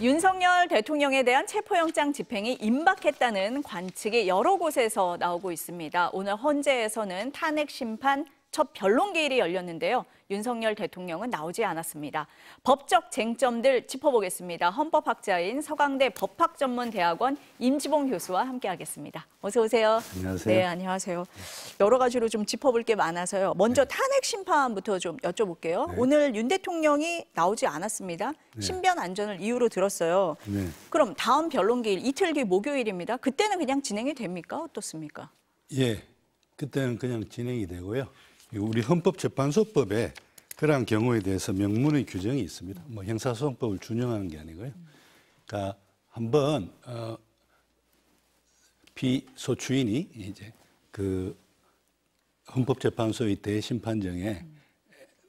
윤석열 대통령에 대한 체포영장 집행이 임박했다는 관측이 여러 곳에서 나오고 있습니다. 오늘 헌재에서는 탄핵 심판 첫 변론기일이 열렸는데요. 윤석열 대통령은 나오지 않았습니다. 법적 쟁점들 짚어보겠습니다. 헌법학자인 서강대 법학전문대학원 임지봉 교수와 함께하겠습니다. 어서 오세요. 안녕하세요. 네, 안녕하세요. 여러 가지로 좀 짚어볼 게 많아서요. 먼저 탄핵 심판부터 좀 여쭤볼게요. 네. 오늘 윤 대통령이 나오지 않았습니다. 네. 신변 안전을 이유로 들었어요. 네. 그럼 다음 변론기일 이틀 뒤 목요일입니다. 그때는 그냥 진행이 됩니까? 어떻습니까? 예, 그때는 그냥 진행이 되고요. 우리 헌법재판소법에 그러한 경우에 대해서 명문의 규정이 있습니다. 뭐 형사소송법을 준용하는 게 아니고요. 그러니까 한번 피소추인이 이제 그 헌법재판소의 대심판정에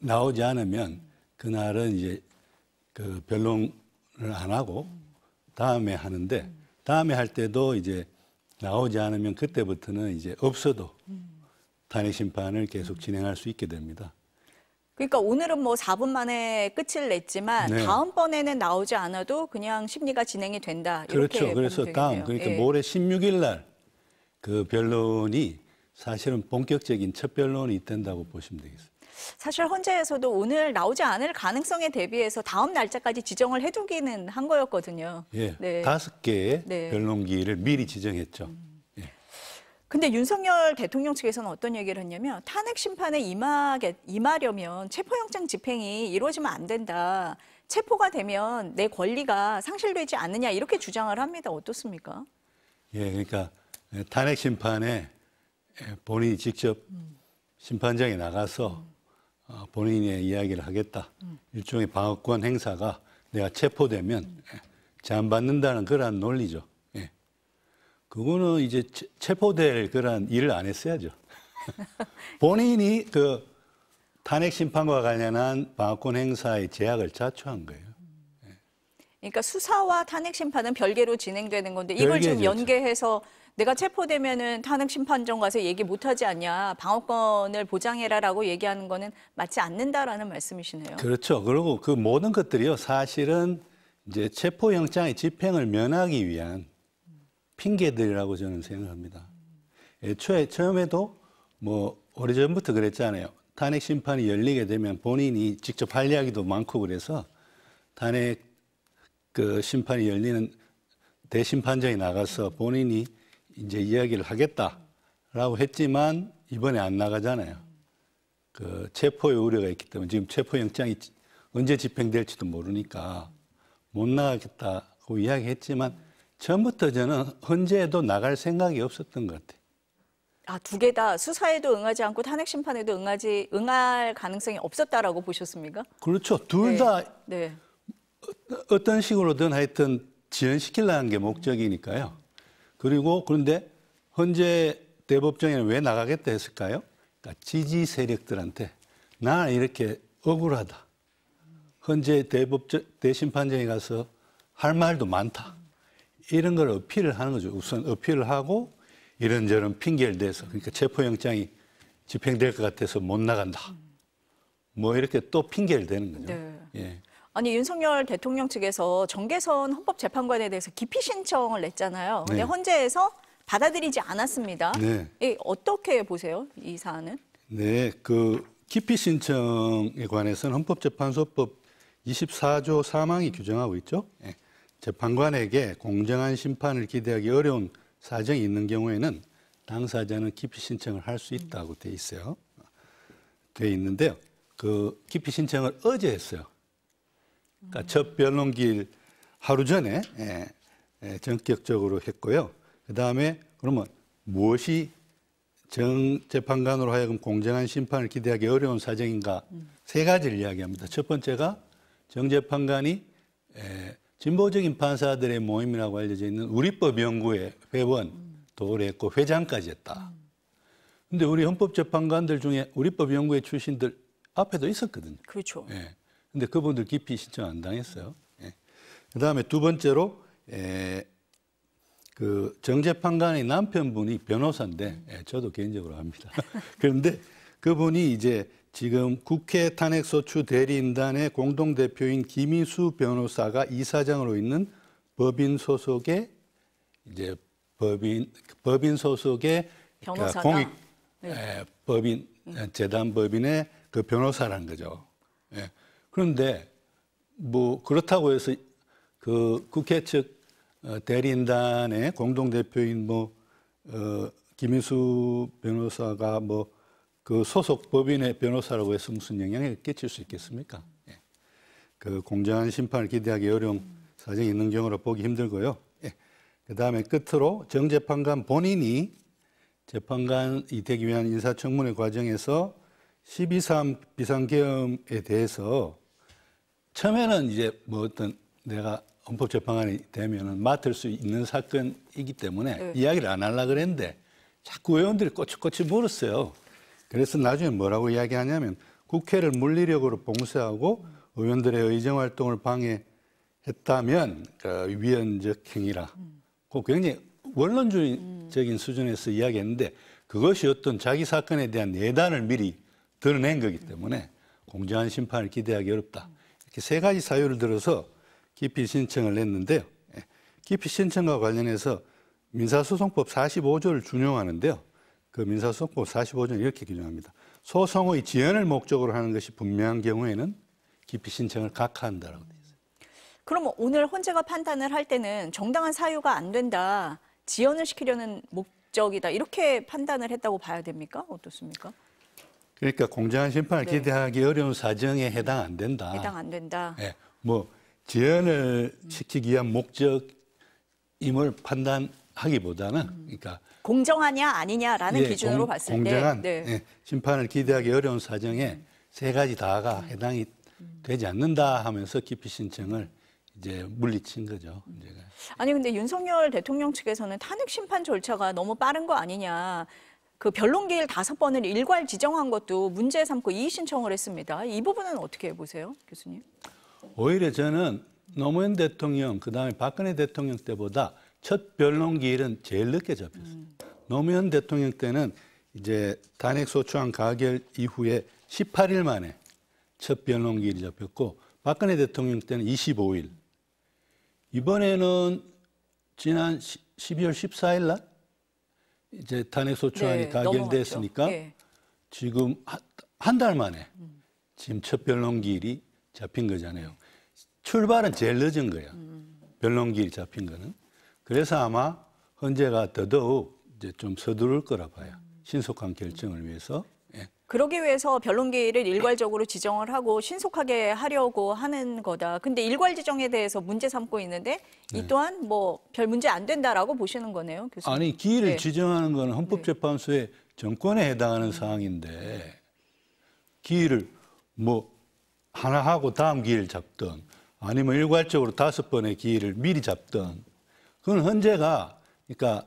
나오지 않으면 그날은 이제 그 변론을 안 하고 다음에 하는데 다음에 할 때도 이제 나오지 않으면 그때부터는 이제 없어도 탄핵 심판을 계속 진행할 수 있게 됩니다. 그러니까 오늘은 뭐 4분 만에 끝을 냈지만 네. 다음번에는 나오지 않아도 그냥 심리가 진행이 된다. 이렇게 그렇죠. 그래서 보면 다음 되겠네요. 그러니까 예. 모레 16일 날 그 변론이 사실은 본격적인 첫 변론이 된다고 보시면 되겠습니다. 사실 헌재에서도 오늘 나오지 않을 가능성에 대비해서 다음 날짜까지 지정을 해두기는 한 거였거든요. 예, 네. 5개의 네. 변론기를 미리 지정했죠. 근데 윤석열 대통령 측에서는 어떤 얘기를 했냐면 탄핵 심판에 임하려면 체포영장 집행이 이루어지면 안 된다. 체포가 되면 내 권리가 상실되지 않느냐 이렇게 주장을 합니다. 어떻습니까? 예, 그러니까 탄핵 심판에 본인이 직접 심판장에 나가서 본인의 이야기를 하겠다. 일종의 방어권 행사가 내가 체포되면 제한받는다는 그러한 논리죠. 예. 그거는 이제 체포될 그러한 일을 안 했어야죠. 본인이 그 탄핵 심판과 관련한 방어권 행사의 제약을 자초한 거예요. 그러니까 수사와 탄핵 심판은 별개로 진행되는 건데 이걸 지금 별개죠. 연계해서 내가 체포되면은 탄핵 심판정 가서 얘기 못하지 않냐, 방어권을 보장해라라고 얘기하는 거는 맞지 않는다라는 말씀이시네요. 그렇죠. 그리고 그 모든 것들이요, 사실은 이제 체포영장의 집행을 면하기 위한 핑계들이라고 저는 생각합니다. 애초에 처음에도 뭐 오래전부터 그랬잖아요. 탄핵 심판이 열리게 되면 본인이 직접 할 이야기도 많고 그래서 탄핵 그 심판이 열리는 대심판정에 나가서 본인이 이제 이야기를 하겠다라고 했지만 이번에 안 나가잖아요. 그 체포의 우려가 있기 때문에 지금 체포영장이 언제 집행될지도 모르니까 못 나가겠다고 이야기했지만 처음부터 저는 헌재에도 나갈 생각이 없었던 것 같아요. 아, 두 개 다 수사에도 응하지 않고 탄핵 심판에도 응할 가능성이 없었다라고 보셨습니까? 그렇죠. 둘 다 네. 어떤 식으로든 하여튼 지연시키려는 게 목적이니까요. 그리고 그런데 헌재 대법정에는 왜 나가겠다 했을까요? 그러니까 지지 세력들한테 나는 이렇게 억울하다. 헌재 대심판정에 가서 할 말도 많다. 이런 걸 어필을 하는 거죠. 우선 어필을 하고 이런저런 핑계를 대서 그러니까 체포영장이 집행될 것 같아서 못 나간다. 뭐 이렇게 또 핑계를 대는 거죠. 네. 예. 아니 윤석열 대통령 측에서 정계선 헌법재판관에 대해서 기피 신청을 냈잖아요. 근데 네. 헌재에서 받아들이지 않았습니다. 네. 어떻게 보세요? 이 사안은? 네, 그 기피 신청에 관해서는 헌법재판소법 24조 4항이 규정하고 있죠. 예. 재판관에게 공정한 심판을 기대하기 어려운 사정이 있는 경우에는 당사자는 기피 신청을 할 수 있다고 돼 있어요. 돼 있는데요. 그 기피 신청을 어제 했어요. 그러니까 첫 변론기일 하루 전에 전격적으로 했고요. 그다음에 그러면 무엇이 재판관으로 하여금 공정한 심판을 기대하기 어려운 사정인가 세 가지를 이야기합니다. 첫 번째가 정재판관이 진보적인 판사들의 모임이라고 알려져 있는 우리법연구회 회원 도를 했고 회장까지 했다. 근데 우리 헌법재판관들 중에 우리법연구회 출신들 앞에도 있었거든요. 그렇죠. 예. 근데 그분들 기피 신청 안 당했어요. 예. 그다음에 두 번째로 그 정재판관의 남편분이 변호사인데 저도 개인적으로 합니다. 그런데 그분이 이제 지금 국회 탄핵소추 대리인단의 공동대표인 김희수 변호사가 이사장으로 있는 법인 소속의 이제 법인 소속의 변호사다. 공익 네. 법인 재단 법인의 그 변호사라는 거죠. 예. 그런데 뭐 그렇다고 해서 그 국회 측 대리인단의 공동대표인 김희수 변호사가 그 소속 법인의 변호사라고 해서 무슨 영향을 끼칠 수 있겠습니까? 예. 그 공정한 심판을 기대하기 어려운 사정이 있는 경우로 보기 힘들고요. 예. 그다음에 끝으로 정재판관 본인이 재판관이 되기 위한 인사청문회 과정에서 12.3 비상계엄에 대해서 처음에는 이제 어떤 내가 헌법재판관이 되면은 맡을 수 있는 사건이기 때문에 이야기를 안 하려고 그랬는데 자꾸 의원들이 꼬치꼬치 물었어요. 그래서 나중에 뭐라고 이야기하냐면 국회를 물리력으로 봉쇄하고 의원들의 의정활동을 방해했다면 그 위헌적 행위라. 그 굉장히 원론주의적인 수준에서 이야기했는데 그것이 어떤 자기 사건에 대한 내단을 미리 드러낸 거기 때문에 공정한 심판을 기대하기 어렵다. 이렇게 세 가지 사유를 들어서 기피 신청을 냈는데요. 기피 신청과 관련해서 민사소송법 45조를 준용하는데요. 그 민사소송법 45조는 이렇게 규정합니다. 소송의 지연을 목적으로 하는 것이 분명한 경우에는 기피 신청을 각하한다라고 되어 있어요. 그럼 오늘 헌재가 판단을 할 때는 정당한 사유가 안 된다, 지연을 시키려는 목적이다, 이렇게 판단을 했다고 봐야 됩니까? 어떻습니까? 그러니까 공정한 심판을 네. 기대하기 어려운 사정에 해당 안 된다. 해당 안 된다. 예, 지연을 시키기 위한 목적임을 판단하기보다는, 그러니까 공정하냐 아니냐라는 기준으로 봤을 때 공정한 심판을 기대하기 어려운 사정에 세 가지 다가 해당이 되지 않는다 하면서 기피 신청을 이제 물리친 거죠. 문제가. 아니 근데 윤석열 대통령 측에서는 탄핵 심판 절차가 너무 빠른 거 아니냐. 그 변론기일 5번을 일괄 지정한 것도 문제 삼고 이의 신청을 했습니다. 이 부분은 어떻게 보세요, 교수님? 오히려 저는 노무현 대통령, 그다음에 박근혜 대통령 때보다 첫 변론기일은 제일 늦게 잡혔어요. 노무현 대통령 때는 이제 탄핵 소추안 가결 이후에 18일 만에 첫 변론기일이 잡혔고 박근혜 대통령 때는 25일. 이번에는 지난 12월 14일 날 이제 탄핵 소추안이 가결됐으니까 지금 한 달 만에 지금 첫 변론기일이 잡힌 거잖아요. 출발은 제일 늦은 거예요. 변론기일이 잡힌 거는. 그래서 아마 헌재가 더더욱 이제 좀 서두를 거라 봐요. 신속한 결정을 위해서. 예. 그러기 위해서 변론기일을 일괄적으로 지정을 하고 신속하게 하려고 하는 거다. 근데 일괄 지정에 대해서 문제 삼고 있는데 이 또한 별 문제 안 된다라고 보시는 거네요, 교수님. 아니, 기일을 지정하는 건 헌법재판소의 정권에 해당하는 사항인데 기일을 하나 하고 다음 기일 잡든 아니면 일괄적으로 5번의 기일을 미리 잡든 그건 헌재가 그러니까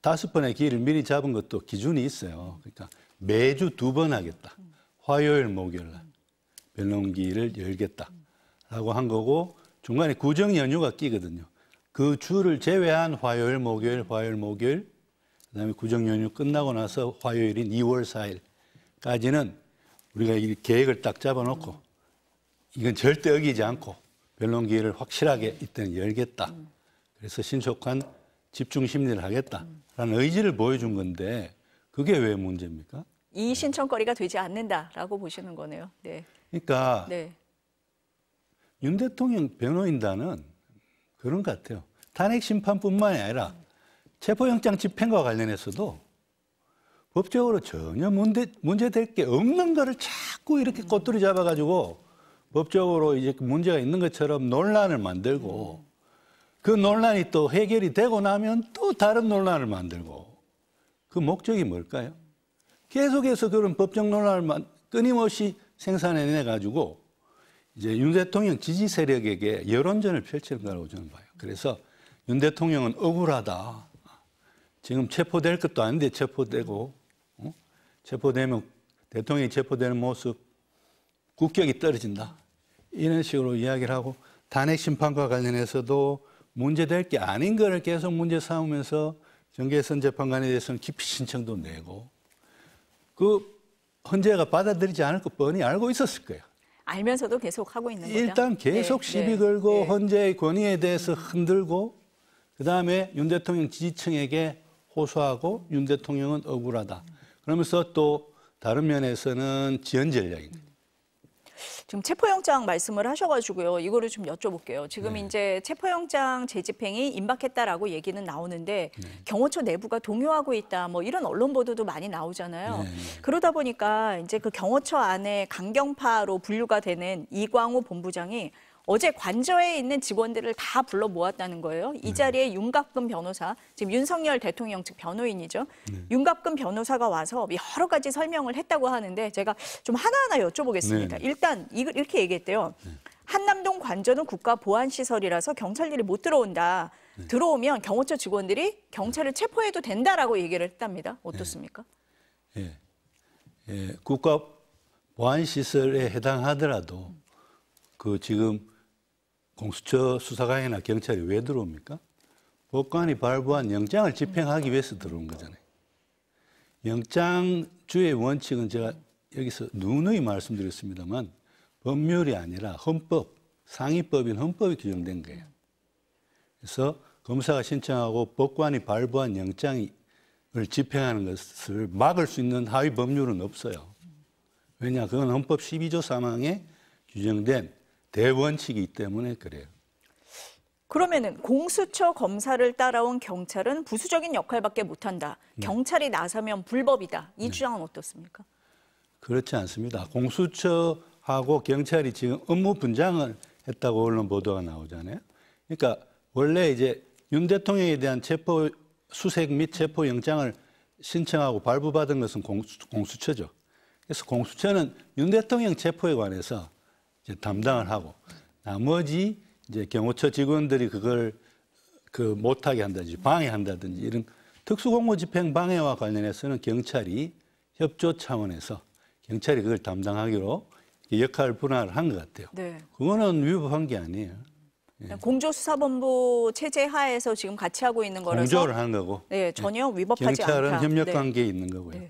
5번의 기일을 미리 잡은 것도 기준이 있어요. 그러니까 매주 2번 하겠다. 화요일, 목요일 날 변론기일을 열겠다라고 한 거고 중간에 구정 연휴가 끼거든요. 그 주를 제외한 화요일, 목요일, 그다음에 구정 연휴 끝나고 나서 화요일인 2월 4일까지는 우리가 이 계획을 딱 잡아놓고 이건 절대 어기지 않고 변론기일을 확실하게 이때는 열겠다. 그래서 신속한 집중 심리를 하겠다라는 의지를 보여준 건데 그게 왜 문제입니까? 이의 신청거리가 되지 않는다라고 보시는 거네요. 네. 그러니까 윤 대통령 변호인단은 그런 것 같아요. 탄핵 심판뿐만이 아니라 체포영장 집행과 관련해서도 법적으로 전혀 문제될 게 없는 거를 자꾸 이렇게 꼬투리 잡아가지고 법적으로 이제 문제가 있는 것처럼 논란을 만들고 그 논란이 또 해결이 되고 나면 또 다른 논란을 만들고 그 목적이 뭘까요? 계속해서 그런 법적 논란을 끊임없이 생산해내가지고 이제 윤 대통령 지지 세력에게 여론전을 펼치는 거라고 저는 봐요. 그래서 윤 대통령은 억울하다. 지금 체포될 것도 아닌데 체포되고 체포되면 대통령이 체포되는 모습 국격이 떨어진다. 이런 식으로 이야기를 하고 탄핵 심판과 관련해서도 문제될 게 아닌 거를 계속 문제 삼으면서 정계선 재판관에 대해서는 기피 신청도 내고 그 헌재가 받아들이지 않을 거 뻔히 알고 있었을 거예요. 알면서도 계속 하고 있는 거죠. 일단 계속 시비 걸고 헌재의 권위에 대해서 흔들고 그다음에 윤 대통령 지지층에게 호소하고 윤 대통령은 억울하다. 그러면서 또 다른 면에서는 지연 전략입니다. 지금 체포영장 말씀을 하셔가지고요. 이거를 좀 여쭤볼게요. 지금 이제 체포영장 재집행이 임박했다라고 얘기는 나오는데 경호처 내부가 동요하고 있다. 뭐 이런 언론 보도도 많이 나오잖아요. 그러다 보니까 이제 그 경호처 안에 강경파로 분류가 되는 이광호 본부장이 어제 관저에 있는 직원들을 다 불러 모았다는 거예요. 이 자리에 윤갑근 변호사, 지금 윤석열 대통령 측 변호인이죠. 윤갑근 변호사가 와서 여러 가지 설명을 했다고 하는데 제가 좀 하나하나 여쭤보겠습니다. 일단 이렇게 얘기했대요. 한남동 관저는 국가보안시설이라서 경찰들이 못 들어온다. 들어오면 경호처 직원들이 경찰을 체포해도 된다라고 얘기를 했답니다. 어떻습니까? 국가보안시설에 해당하더라도 그 지금 공수처 수사관이나 경찰이 왜 들어옵니까? 법관이 발부한 영장을 집행하기 위해서 들어온 거잖아요. 영장주의 원칙은 제가 여기서 누누이 말씀드렸습니다만 법률이 아니라 헌법, 상위법인 헌법이 규정된 거예요. 그래서 검사가 신청하고 법관이 발부한 영장을 집행하는 것을 막을 수 있는 하위 법률은 없어요. 왜냐? 그건 헌법 12조 3항에 규정된 대원칙이기 때문에 그래요. 그러면은 공수처 검사를 따라온 경찰은 부수적인 역할밖에 못한다. 경찰이 나서면 불법이다. 이 주장은 어떻습니까? 그렇지 않습니다. 공수처하고 경찰이 지금 업무 분장을 했다고 언론 보도가 나오잖아요. 그러니까 원래 이제 윤 대통령에 대한 수색 및 체포 영장을 신청하고 발부받은 것은 공수처죠. 그래서 공수처는 윤 대통령 체포에 관해서 이제 담당을 하고 나머지 이제 경호처 직원들이 그걸 못하게 한다든지 방해한다든지 이런 특수공무집행 방해와 관련해서는 경찰이 협조 차원에서 경찰이 그걸 담당하기로 역할 분할을 한 것 같아요. 네. 그거는 위법한 게 아니에요. 공조수사본부 체제 하에서 지금 같이 하고 있는 거라서 공조를 한 거고. 네, 전혀 위법하지 않다. 경찰은 협력 관계에 있는 거고요.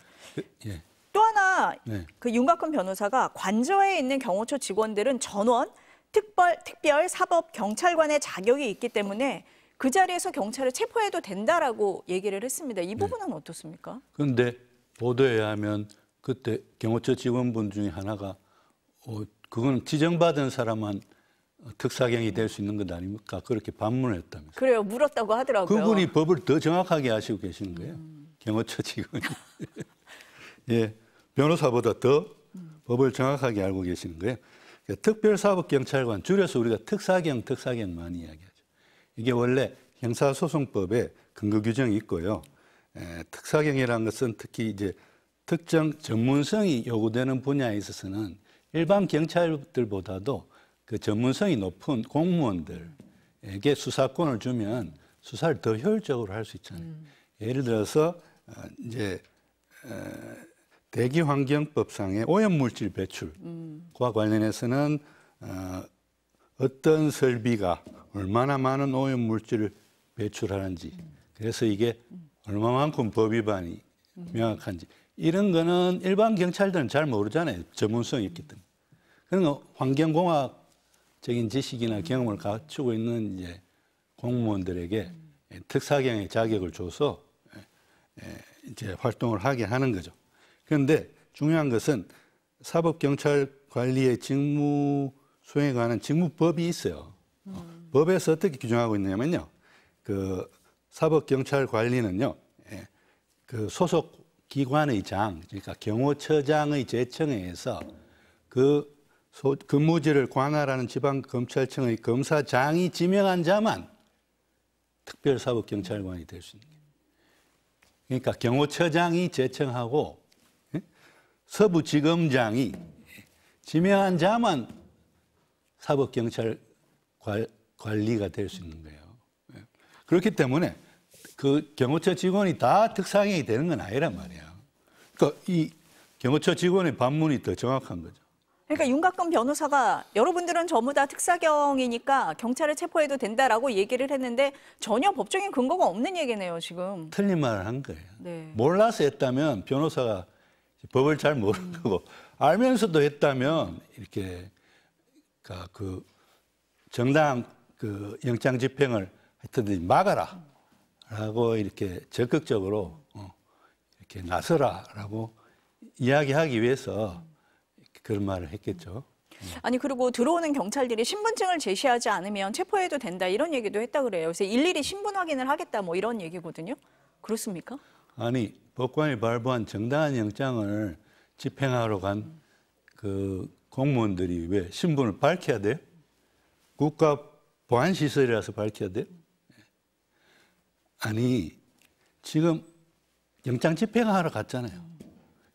네. 또 하나 그 윤곽근 변호사가 관저에 있는 경호처 직원들은 전원 특별 사법 경찰관의 자격이 있기 때문에 그 자리에서 경찰을 체포해도 된다라고 얘기를 했습니다. 이 부분은 어떻습니까? 그런데 보도에 의하면 그때 경호처 직원분 중에 하나가 그건 지정받은 사람만 특사경이 될 수 있는 것 아닙니까? 그렇게 반문을 했다면서요. 그래요. 물었다고 하더라고요. 그분이 법을 더 정확하게 아시고 계시는 거예요. 경호처 직원이. 예, 변호사보다 더 법을 정확하게 알고 계시는 거예요. 특별사법경찰관, 줄여서 우리가 특사경 많이 이야기하죠. 이게 원래 형사소송법에 근거 규정이 있고요. 특사경이라는 것은 특히 이제 특정 전문성이 요구되는 분야에 있어서는 일반 경찰들보다도 그 전문성이 높은 공무원들에게 수사권을 주면 수사를 더 효율적으로 할 수 있잖아요. 예를 들어서 이제 대기환경법상의 오염물질 배출과 관련해서는 어떤 설비가 얼마나 많은 오염물질을 배출하는지, 그래서 이게 얼마만큼 법 위반이 명확한지 이런 거는 일반 경찰들은 잘 모르잖아요. 전문성이 있기 때문에. 그런 환경공학적인 지식이나 경험을 갖추고 있는 이제 공무원들에게 특사경의 자격을 줘서 이제 활동을 하게 하는 거죠. 그런데 중요한 것은 사법경찰관리의 직무 수행에 관한 직무법이 있어요. 법에서 어떻게 규정하고 있냐면요. 그 사법경찰관리는요. 그 소속 기관의 장, 그러니까 경호처장의 제청에 의해서 그 근무지를 관할하는 지방검찰청의 검사장이 지명한 자만 특별사법경찰관이 될 수 있는 거예요. 그러니까 경호처장이 제청하고 서부지검장이 지명한 자만 사법경찰 관리가 될 수 있는 거예요. 그렇기 때문에 그 경호처 직원이 다 특사경이 되는 건 아니란 말이에요. 그러니까 이 경호처 직원의 반문이 더 정확한 거죠. 그러니까 윤곽근 변호사가 여러분들은 전부 다 특사경이니까 경찰을 체포해도 된다라고 얘기를 했는데 전혀 법적인 근거가 없는 얘기네요, 지금. 틀린 말을 한 거예요. 네. 몰라서 했다면 변호사가 법을 잘 모르는 거고 알면서도 했다면 이렇게 그 정당한 그 영장 집행을 하여튼 막아라라고 이렇게 적극적으로 이렇게 나서라라고 이야기하기 위해서 그런 말을 했겠죠. 아니 그리고 들어오는 경찰들이 신분증을 제시하지 않으면 체포해도 된다 이런 얘기도 했다 그래요. 그래서 일일이 신분 확인을 하겠다 뭐 이런 얘기거든요. 그렇습니까? 아니 법관이 발부한 정당한 영장을 집행하러 간 그 공무원들이 왜 신분을 밝혀야 돼요? 국가 보안 시설이라서 밝혀야 돼요? 아니 지금 영장 집행하러 갔잖아요.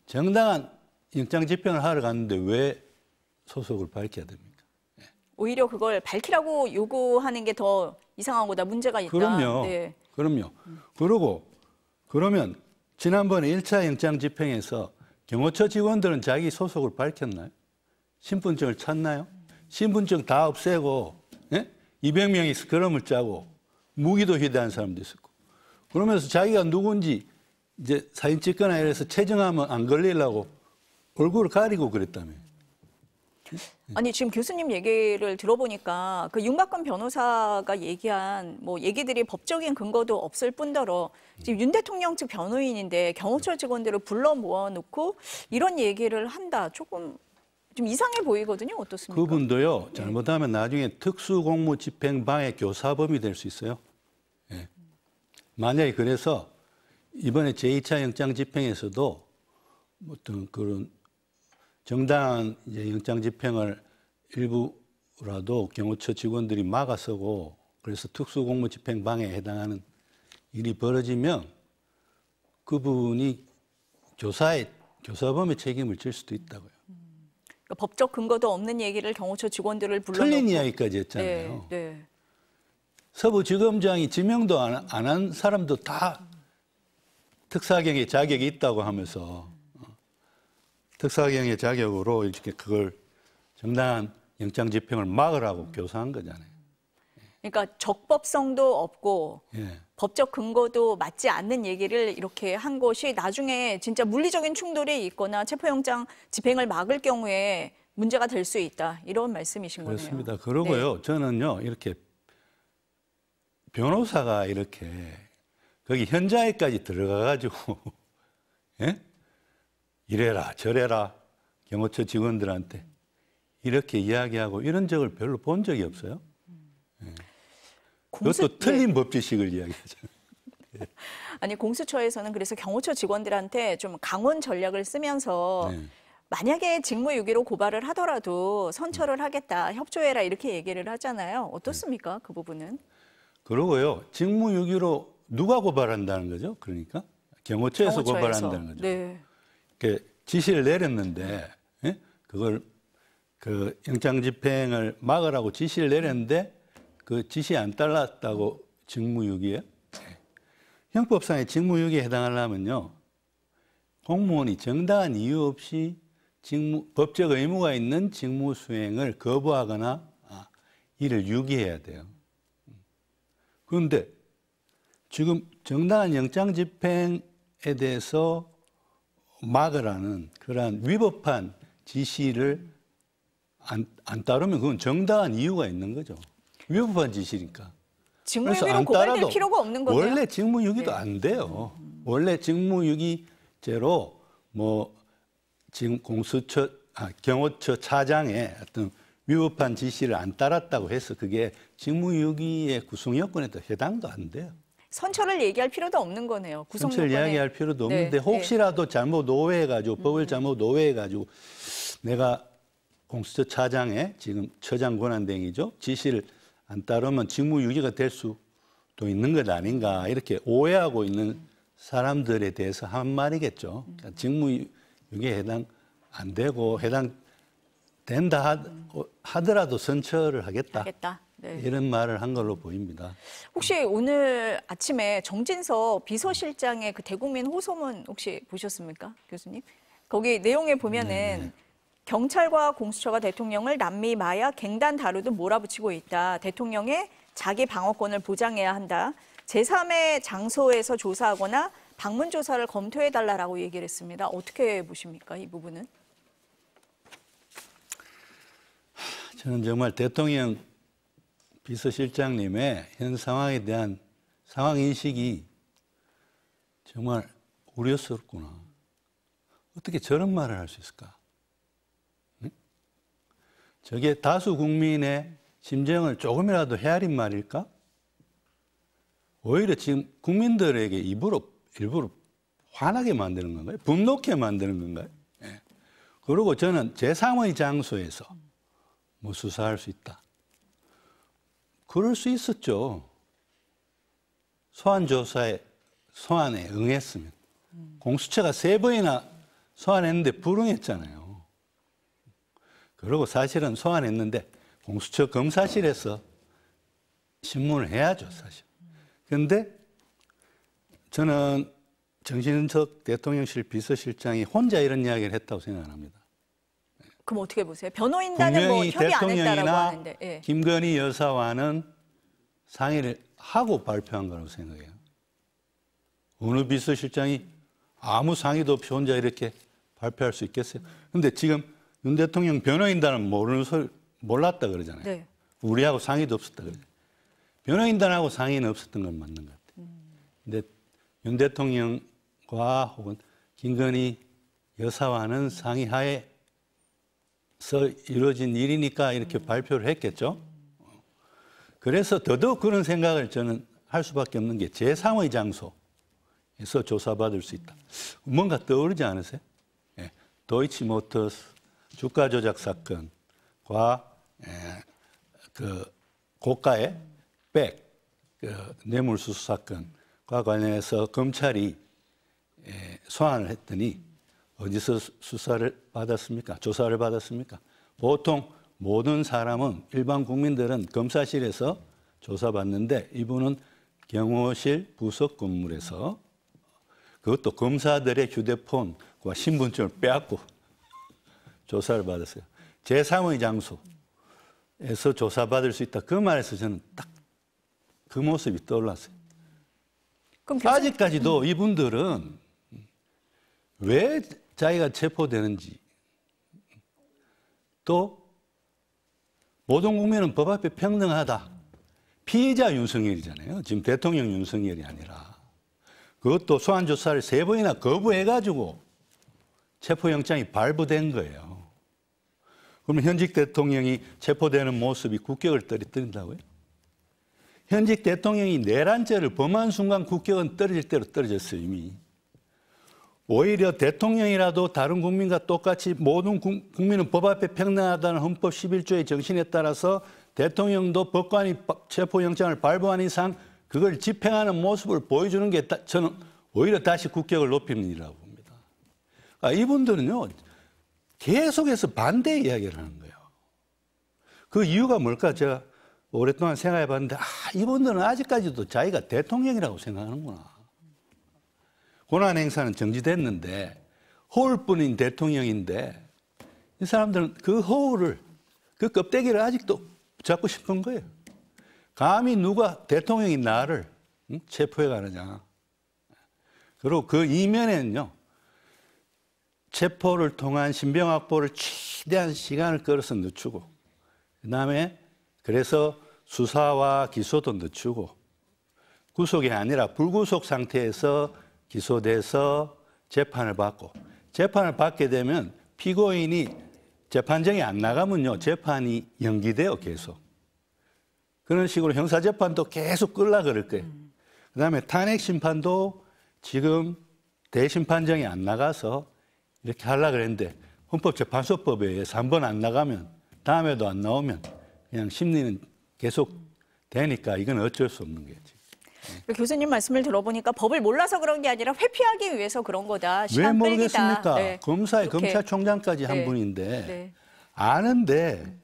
정당한 영장 집행을 하러 갔는데 왜 소속을 밝혀야 됩니까? 오히려 그걸 밝히라고 요구하는 게 더 이상한 거다, 문제가 있다. 그럼요. 네. 그럼요. 그러고 그러면 지난번에 1차 영장 집행에서 경호처 직원들은 자기 소속을 밝혔나요? 신분증을 찾나요? 신분증 다 없애고 200명이 스크럼을 짜고 무기도 휴대한 사람도 있었고 그러면서 자기가 누군지 이제 사진 찍거나 이래서 체증하면 안 걸리려고 얼굴을 가리고 그랬다며. 아니 지금 교수님 얘기를 들어보니까 그 윤박근 변호사가 얘기한 뭐 얘기들이 법적인 근거도 없을 뿐더러 지금 윤 대통령 측 변호인인데 경호처 직원들을 불러 모아놓고 이런 얘기를 한다. 조금 좀 이상해 보이거든요. 어떻습니까? 그분도요. 잘못하면 나중에 특수공무집행방해 교사범이 될 수 있어요. 예. 만약에 그래서 이번에 제2차 영장 집행에서도 어떤 그런 정당한 이제 영장 집행을 일부라도 경호처 직원들이 막아서고 그래서 특수공무집행방해에 해당하는 일이 벌어지면 그분이 교사범의 책임을 질 수도 있다고요. 그러니까 법적 근거도 없는 얘기를 경호처 직원들을 불러놓고 틀린 이야기까지 했잖아요. 네, 네. 서부지검장이 지명도 안 한 사람도 다 특사경의 자격이 있다고 하면서 특사경의 자격으로 이렇게 그걸 정당한 영장 집행을 막으라고 교사한 거잖아요. 그러니까 적법성도 없고 예. 법적 근거도 맞지 않는 얘기를 이렇게 한 것이 나중에 진짜 물리적인 충돌이 있거나 체포영장 집행을 막을 경우에 문제가 될 수 있다. 이런 말씀이신 거네요. 그렇습니다. 그러고요. 네. 저는요. 이렇게 변호사가 이렇게 거기 현장에까지 들어가가지고 예? 이래라 저래라 경호처 직원들한테 이렇게 이야기하고 이런 적을 별로 본 적이 없어요. 그것도 틀린 법지식을 이야기하잖아요. 아니 공수처에서는 그래서 경호처 직원들한테 좀 강원 전략을 쓰면서 네. 만약에 직무유기로 고발을 하더라도 선처를 하겠다, 협조해라 이렇게 얘기를 하잖아요. 어떻습니까? 그 부분은? 그러고요. 직무유기로 누가 고발한다는 거죠? 그러니까 경호처에서 고발한다는 거죠. 네. 이렇게 지시를 내렸는데 예? 그걸 그 영장 집행을 막으라고 지시를 내렸는데 그 지시 안 따랐다고 직무유기에 형법상의 직무유기에 해당하려면요 공무원이 정당한 이유 없이 법적 의무가 있는 직무 수행을 거부하거나 이를 유기해야 돼요. 그런데 지금 정당한 영장 집행에 대해서 막으라는 그러한 위법한 지시를 안 따르면 그건 정당한 이유가 있는 거죠. 위법한 지시니까. 직무유기로 고발될 필요가 없는 거네요. 원래 직무유기도 안 돼요. 원래 직무유기죄로 뭐 지금 경호처 차장의 어떤 위법한 지시를 안 따랐다고 해서 그게 직무유기의 구성 요건에도 해당도 안 돼요. 선처를 얘기할 필요도 없는 거네요. 선처를 이야기할 필요도 없는데 혹시라도 잘못 오해해가지고 법을 잘못 오해해가지고 내가 공수처 차장의 지금 처장 권한대행이죠. 지시를 안 따르면 직무유기가 될 수도 있는 것 아닌가 이렇게 오해하고 있는 사람들에 대해서 한 말이겠죠. 그러니까 직무유기에 해당 안 되고 해당된다 하더라도 선처를 하겠다. 네. 이런 말을 한 걸로 보입니다. 혹시 오늘 아침에 정진석 비서실장의 그 대국민 호소문 혹시 보셨습니까, 교수님? 거기 내용에 보면은 네네. 경찰과 공수처가 대통령을 남미, 마약, 갱단 다루듯 몰아붙이고 있다. 대통령의 자기 방어권을 보장해야 한다. 제3의 장소에서 조사하거나 방문 조사를 검토해달라고 얘기를 했습니다. 어떻게 보십니까, 이 부분은? 저는 정말 대통령 비서실장님의 현 상황에 대한 상황 인식이 정말 우려스럽구나. 어떻게 저런 말을 할 수 있을까? 응? 저게 다수 국민의 심정을 조금이라도 헤아린 말일까? 오히려 지금 국민들에게 일부러 화나게 만드는 건가요? 분노케 만드는 건가요? 예. 그리고 저는 제3의 장소에서 뭐 수사할 수 있다. 그럴 수 있었죠. 소환에 응했으면. 공수처가 3번이나 소환했는데 불응했잖아요. 그리고 사실은 소환했는데 공수처 검사실에서 신문을 해야죠, 사실. 그런데 저는 정진석 대통령실 비서실장이 혼자 이런 이야기를 했다고 생각합니다. 그럼 어떻게 보세요? 변호인단은 뭐 협의 안 했다라고 하는데. 예. 김건희 여사와는 상의를 하고 발표한 거라고 생각해요. 어느 비서실장이 아무 상의도 없이 혼자 이렇게 발표할 수 있겠어요? 근데 지금 윤 대통령 변호인단은 몰랐다 그러잖아요. 네. 우리하고 상의도 없었다 그러잖아요. 변호인단하고 상의는 없었던 건 맞는 것 같아요. 근데 윤 대통령과 혹은 김건희 여사와는 상의하에 이루어진 일이니까 이렇게 발표를 했겠죠. 그래서 더더욱 그런 생각을 저는 할 수밖에 없는 게 제3의 장소에서 조사받을 수 있다. 뭔가 떠오르지 않으세요? 예. 도이치모터스 주가 조작 사건과 그 고가의 뇌물수수 사건과 관련해서 검찰이 소환을 했더니 어디서 수사를 받았습니까? 조사를 받았습니까? 보통 모든 사람은 일반 국민들은 검사실에서 조사받는데 이분은 경호실 부속 건물에서 그것도 검사들의 휴대폰과 신분증을 빼앗고 조사를 받았어요. 제3의 장소에서 조사받을 수 있다. 그 말에서 저는 딱 그 모습이 떠올랐어요. 그럼 아직까지도 이분들은 왜 자기가 체포되는지 또 모든 국민은 법 앞에 평등하다. 피의자 윤석열이잖아요. 지금 대통령 윤석열이 아니라. 그것도 소환조사를 3번이나 거부해가지고 체포영장이 발부된 거예요. 그러면 현직 대통령이 체포되는 모습이 국격을 떨어뜨린다고요? 현직 대통령이 내란죄를 범한 순간 국격은 떨어질 대로 떨어졌어요, 이미. 오히려 대통령이라도 다른 국민과 똑같이 모든 국민은 법 앞에 평등하다는 헌법 11조의 정신에 따라서 대통령도 법관이 체포영장을 발부한 이상 그걸 집행하는 모습을 보여주는 게 저는 오히려 다시 국격을 높이는 일이라고 봅니다. 이분들은요, 계속해서 반대 이야기를 하는 거예요. 그 이유가 뭘까? 제가 오랫동안 생각해 봤는데, 이분들은 아직까지도 자기가 대통령이라고 생각하는구나. 권한행사는 정지됐는데, 허울뿐인 대통령인데, 이 사람들은 그 허울을, 그 껍데기를 아직도 잡고 싶은 거예요. 감히 누가 대통령인 나를 체포해 가느냐. 그리고 그 이면에는요, 체포를 통한 신병 확보를 최대한 시간을 끌어서 늦추고, 그 다음에 그래서 수사와 기소도 늦추고, 구속이 아니라 불구속 상태에서 기소돼서 재판을 받고, 재판을 받게 되면 피고인이 재판정이 안 나가면요, 재판이 연기돼요, 계속. 그런 식으로 형사재판도 계속 끌라 그럴 거예요. 그 다음에 탄핵심판도 지금 대심판정이 안 나가서 이렇게 하려고 그랬는데, 헌법재판소법에 의해서 한 번 안 나가면, 다음에도 안 나오면 그냥 심리는 계속 되니까 이건 어쩔 수 없는 거지. 교수님 말씀을 들어보니까 법을 몰라서 그런 게 아니라 회피하기 위해서 그런 거다. 왜 시간 끌기다. 모르겠습니까? 네. 검사에 이렇게. 검찰총장까지 한 네. 분인데 네. 아는데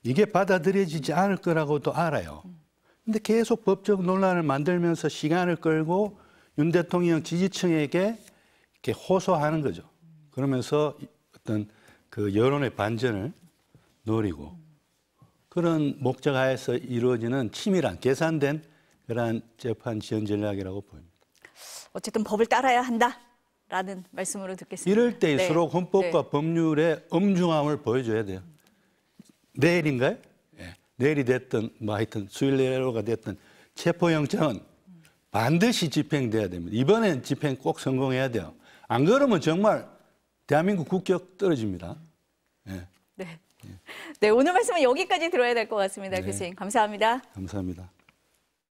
이게 받아들여지지 않을 거라고도 알아요. 근데 계속 법적 논란을 만들면서 시간을 끌고 윤 대통령 지지층에게 이렇게 호소하는 거죠. 그러면서 어떤 그 여론의 반전을 노리고 그런 목적 하에서 이루어지는 치밀한 계산된 그러한 재판 지연 전략이라고 보입니다. 어쨌든 법을 따라야 한다라는 말씀으로 듣겠습니다. 이럴 때일수록 네. 헌법과 네. 법률의 엄중함을 보여줘야 돼요. 내일인가요? 예. 내일이 됐든 뭐 하여튼 수요일 내로가 됐든 체포영장은 반드시 집행돼야 됩니다. 이번엔 집행 꼭 성공해야 돼요. 안 그러면 정말 대한민국 국격 떨어집니다. 예. 네. 네, 오늘 말씀은 여기까지 들어야 될 것 같습니다. 네. 교수님, 감사합니다. 감사합니다.